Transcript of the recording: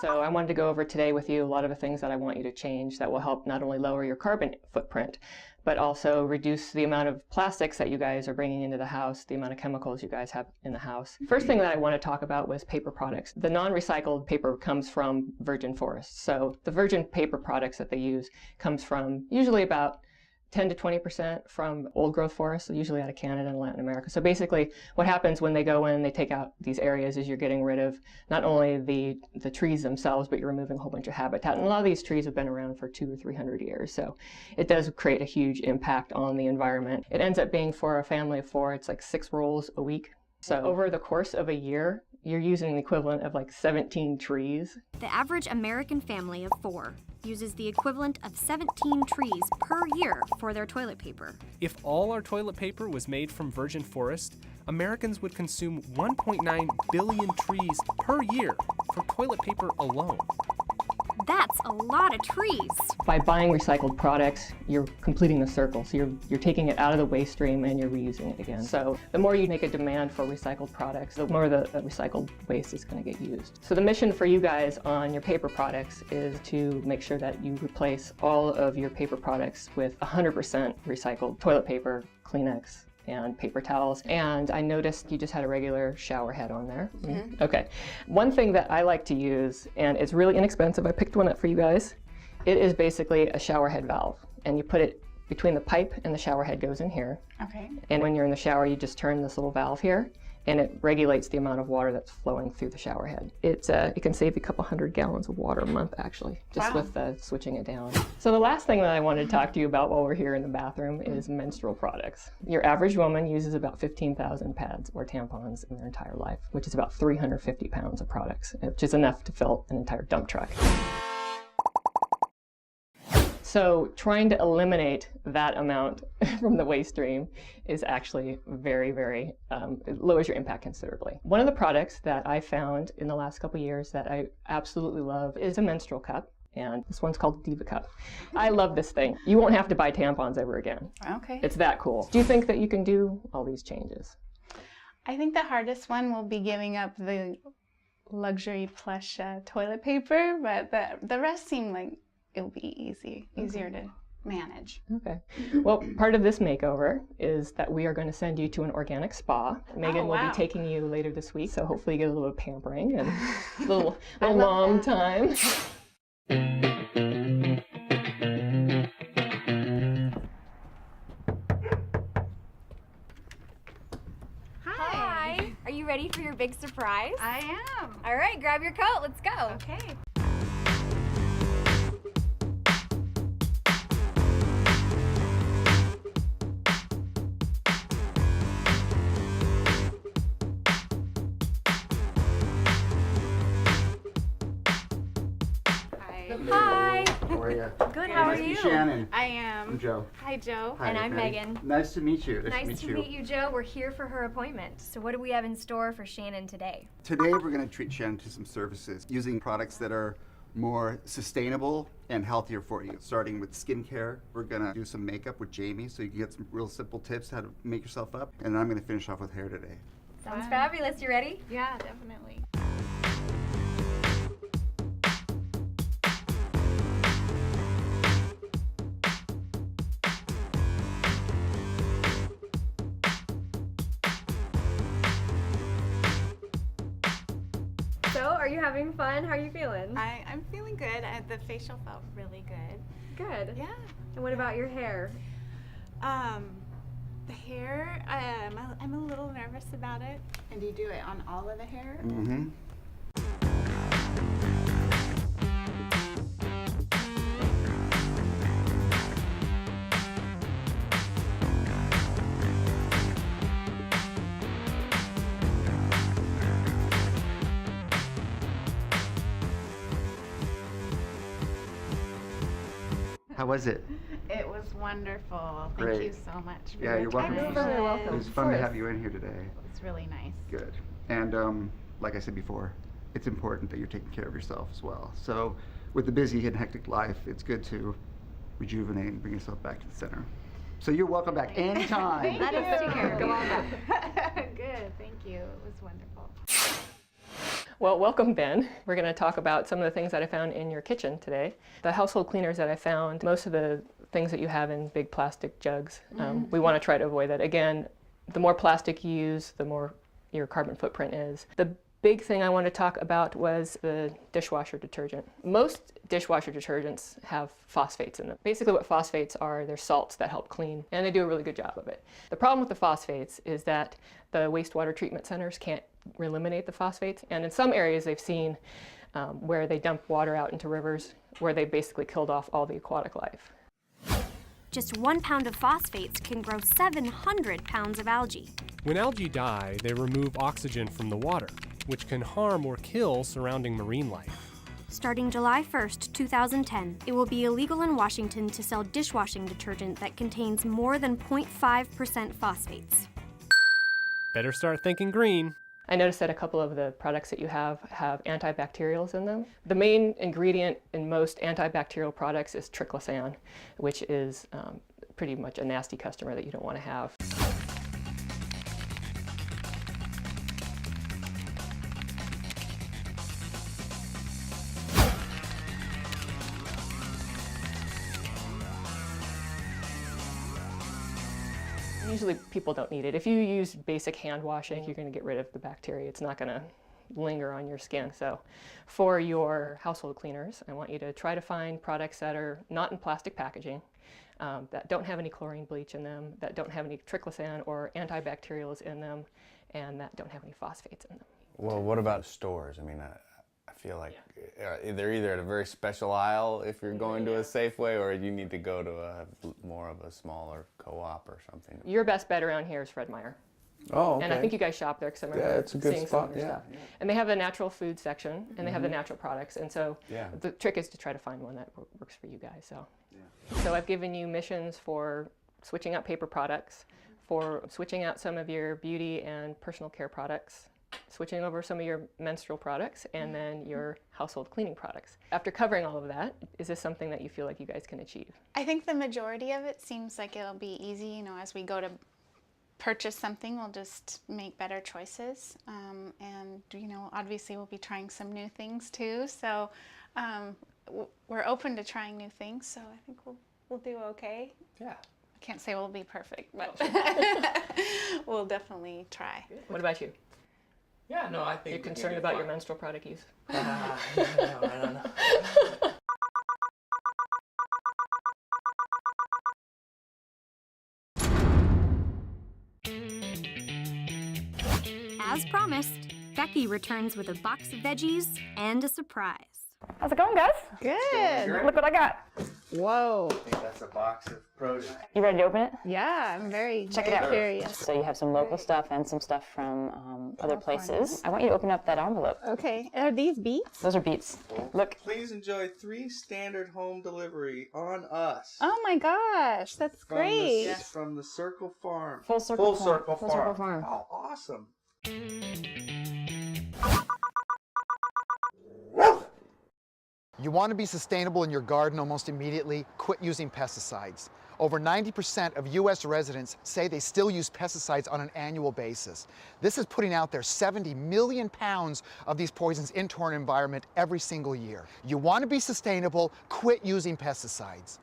So I wanted to go over today with you a lot of the things that I want you to change that will help not only lower your carbon footprint, but also reduce the amount of plastics that you guys are bringing into the house, the amount of chemicals you guys have in the house. First thing that I want to talk about was paper products. The non-recycled paper comes from virgin forests. So the virgin paper products that they use comes from usually about 10 to 20% from old growth forests, usually out of Canada and Latin America. So basically what happens when they go in, they take out these areas, is you're getting rid of not only the trees themselves, but you're removing a whole bunch of habitat. And a lot of these trees have been around for 200 or 300 years. So it does create a huge impact on the environment. It ends up being, for a family of 4, it's like 6 rolls a week. So over the course of a year, you're using the equivalent of like 17 trees. The average American family of 4 uses the equivalent of 17 trees per year for their toilet paper. If all our toilet paper was made from virgin forest, Americans would consume 1.9 billion trees per year for toilet paper alone. That's a lot of trees. By buying recycled products, you're completing the circle. So you're taking it out of the waste stream and you're reusing it again. So the more you make a demand for recycled products, the more the recycled waste is going to get used. So the mission for you guys on your paper products is to make sure that you replace all of your paper products with 100% recycled toilet paper, Kleenex, and paper towels. And I noticed you just had a regular shower head on there. Mm-hmm. Okay. One thing that I like to use, and it's really inexpensive, I picked one up for you guys. It is basically a shower head valve. And you put it between the pipe and the shower head goes in here. Okay. And when you're in the shower, you just turn this little valve here, and it regulates the amount of water that's flowing through the shower head. It can save you a couple 100 gallons of water a month, actually, just with switching it down. So the last thing that I wanted to talk to you about while we're here in the bathroom is menstrual products. Your average woman uses about 15,000 pads or tampons in their entire life, which is about 350 pounds of products, which is enough to fill an entire dump truck. So trying to eliminate that amount from the waste stream is actually very, very, it lowers your impact considerably. One of the products that I found in the last couple of years that I absolutely love is a menstrual cup. And this one's called Diva Cup. I love this thing. You won't have to buy tampons ever again. Okay. It's that cool. Do you think that you can do all these changes? I think the hardest one will be giving up the luxury plush toilet paper, but the rest seem like it'll be easier to manage. Okay. Well, part of this makeover is that we are going to send you to an organic spa. Megan will be taking you later this week, so hopefully you get a little pampering and a little mom time. Hi. Are you ready for your big surprise? I am. All right, grab your coat. Let's go. Okay. Hi. How are you? Good, how are Nice to you? meet Shannon. I am. I'm Joe. Hi, Joe. Hi, and I'm Patty. Megan. Nice to meet you. Nice to meet you, Joe. We're here for her appointment. So what do we have in store for Shannon today? Today we're going to treat Shannon to some services using products that are more sustainable and healthier for you. Starting with skincare, we're going to do some makeup with Jamie so you can get some real simple tips how to make yourself up. And then I'm going to finish off with hair today. Sounds fabulous. You ready? Yeah, definitely. So, are you having fun? How are you feeling? I'm feeling good. The facial felt really good. Good. Yeah. And what about your hair? The hair, I'm a little nervous about it. And do you do it on all of the hair? Mm-hmm. How was it? It was wonderful. Thank Great. you so much. For Yeah, your you're welcome. time. Very welcome. It was fun to have you in here today. It's really nice. Good. And like I said before, it's important that you're taking care of yourself as well. So with the busy and hectic life, it's good to rejuvenate and bring yourself back to the center. So you're welcome back anytime. Let us take care. Go on back. Good. Thank you. It was wonderful. Well, welcome, Ben. We're going to talk about some of the things that I found in your kitchen today. The household cleaners that I found, most of the things that you have in big plastic jugs, we want to try to avoid that. Again, the more plastic you use, the more your carbon footprint is. The big thing I want to talk about was the dishwasher detergent. Most dishwasher detergents have phosphates in them. Basically what phosphates are, they're salts that help clean, and they do a really good job of it. The problem with the phosphates is that the wastewater treatment centers can't eliminate the phosphates, and in some areas they've seen where they dump water out into rivers where they basically killed off all the aquatic life. Just 1 pound of phosphates can grow 700 pounds of algae. When algae die, they remove oxygen from the water, which can harm or kill surrounding marine life. Starting July 1st, 2010, it will be illegal in Washington to sell dishwashing detergent that contains more than 0.5% phosphates. Better start thinking green. I noticed that a couple of the products that you have antibacterials in them. The main ingredient in most antibacterial products is triclosan, which is pretty much a nasty customer that you don't want to have. Usually people don't need it. If you use basic hand washing, you're going to get rid of the bacteria. It's not going to linger on your skin. So for your household cleaners, I want you to try to find products that are not in plastic packaging, that don't have any chlorine bleach in them, that don't have any triclosan or antibacterials in them, and that don't have any phosphates in them. Well, what about stores? I mean, I feel like they're either at a very special aisle if you're going to a Safeway, or you need to go to more of a smaller co-op or something. Your best bet around here is Fred Meyer. Oh, okay. And I think you guys shop there because I remember it's a good seeing spot. some of your Yeah, stuff. And they have the natural food section, and they have the natural products. And so the trick is to try to find one that works for you guys. So I've given you missions for switching out paper products, for switching out some of your beauty and personal care products, switching over some of your menstrual products, and then your household cleaning products. After covering all of that, is this something that you feel like you guys can achieve? I think the majority of it seems like it'll be easy. You know, as we go to purchase something, we'll just make better choices. And, you know, obviously we'll be trying some new things too. So we're open to trying new things. So I think we'll do okay. Yeah. I can't say we'll be perfect, but we'll definitely try. What about you? Yeah, no, I think You're concerned about your menstrual product use? I don't know. As promised, Becky returns with a box of veggies and a surprise. How's it going, guys? Good. Look what I got. Whoa. I think that's a box of produce. You ready to open it? Yeah, I'm very Check it out. curious. So you have some local stuff and some stuff from other places. I want you to open up that envelope. Okay. Are these beets? Those are beets. Look. Please enjoy 3 standard home delivery on us. Oh my gosh, that's great. From the Circle Farm. Full Circle Farm. Circle Full Circle Farm. Oh, awesome. You want to be sustainable in your garden almost immediately? Quit using pesticides. Over 90% of U.S. residents say they still use pesticides on an annual basis. This is putting out there 70 million pounds of these poisons into our environment every single year. You want to be sustainable? Quit using pesticides.